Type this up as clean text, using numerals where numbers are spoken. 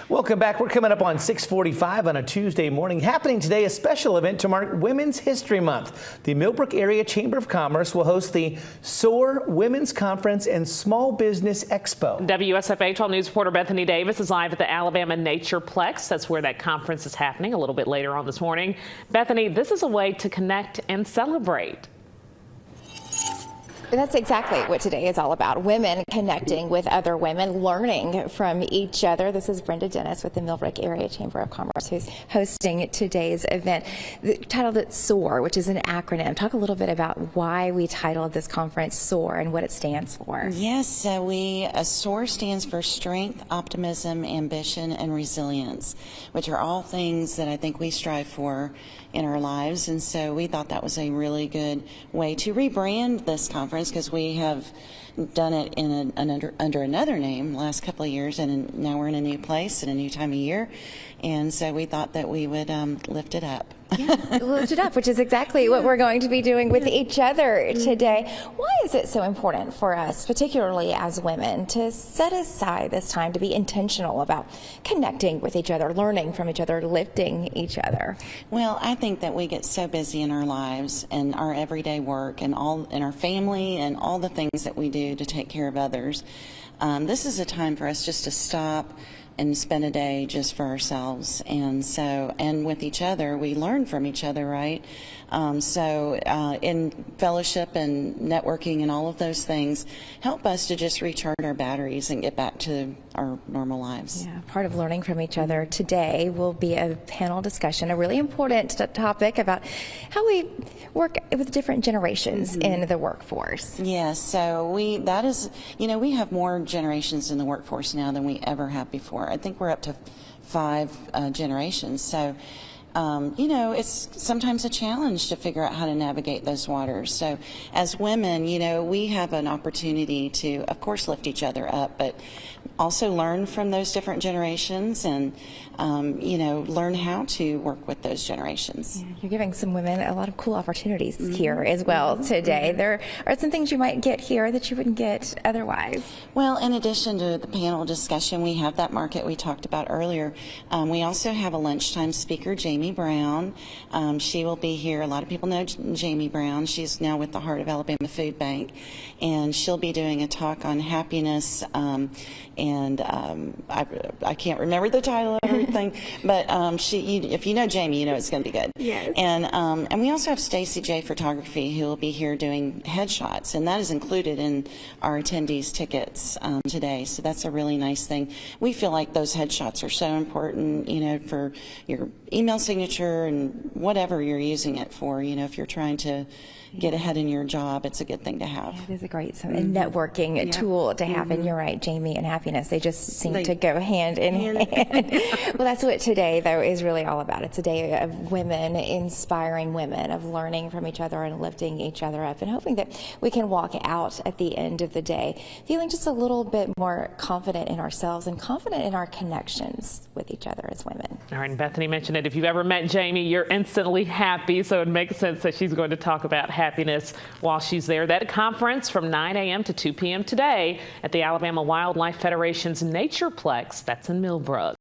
Welcome back. We're coming up on 6:45 on a Tuesday morning. Happening today, a special event to mark Women's History Month. The Millbrook Area Chamber of Commerce will host the SOAR Women's Conference and Small Business Expo. WSFA 12 News reporter Bethany Davis is live at the Alabama Natureplex. That's where that conference is happening a little bit later on this morning. Bethany, this is a way to connect and celebrate. That's exactly what today is all about. Women connecting with other women, learning from each other. This is Brenda Dennis with the Millbrook Area Chamber of Commerce, who's hosting today's event. Titled it SOAR, which is an acronym. Talk a little bit about why we titled this conference SOAR and what it stands for. Yes, SOAR stands for Strength, Optimism, Ambition, and Resilience, which are all things that I think we strive for in our lives. And so we thought that was a really good way to rebrand this conference, because we have done it in under another name last couple of years, and now we're in a new place and a new time of year, and so we thought that we would lift it up. Yeah, lift it up, which is exactly what we're going to be doing with each other today. Why is it so important for us, particularly as women, to set aside this time to be intentional about connecting with each other, learning from each other, lifting each other? Well, I think that we get so busy in our lives and our everyday work and all in our family and all the things that we do to take care of others. This is a time for us just to stop and spend a day just for ourselves, and with each other. We learn from each other, right? In fellowship and networking and all of those things help us to just recharge our batteries and get back to our normal lives. Yeah, part of learning from each other today will be a panel discussion, a really important topic about how we work with different generations in the workforce. Yes, so we have more generations in the workforce now than we ever have before. I think we're up to 5 generations. So it's sometimes a challenge to figure out how to navigate those waters. So as women, we have an opportunity to, of course, lift each other up, but also learn from those different generations and, learn how to work with those generations. Yeah, you're giving some women a lot of cool opportunities here as well today. There are some things you might get here that you wouldn't get otherwise. Well, in addition to the panel discussion, we have that market we talked about earlier. We also have a lunchtime speaker, Jamie Brown. She will be here. A lot of people know Jamie Brown. She's now with the Heart of Alabama Food Bank, and she'll be doing a talk on happiness. I can't remember the title of everything, but if you know Jamie, you know it's going to be good. Yes. And we also have Stacy J Photography, who will be here doing headshots, and that is included in our attendees' tickets today. So that's a really nice thing. We feel like those headshots are so important, for your email signature and whatever you're using it for. If you're trying to get ahead in your job, it's a good thing to have. It is a great networking tool to have. And you're right, Jamie and happiness, they just seem to go hand in hand. Well, that's what today, though, is really all about. It's a day of women, inspiring women, of learning from each other and lifting each other up, and hoping that we can walk out at the end of the day feeling just a little bit more confident in ourselves and confident in our connections with each other as women. All right, and Bethany mentioned it. If you've ever met Jamie, you're instantly happy, so it makes sense that she's going to talk about happiness while she's there. That conference from 9 a.m. to 2 p.m. today at the Alabama Wildlife Federation's Natureplex. That's in Millbrook.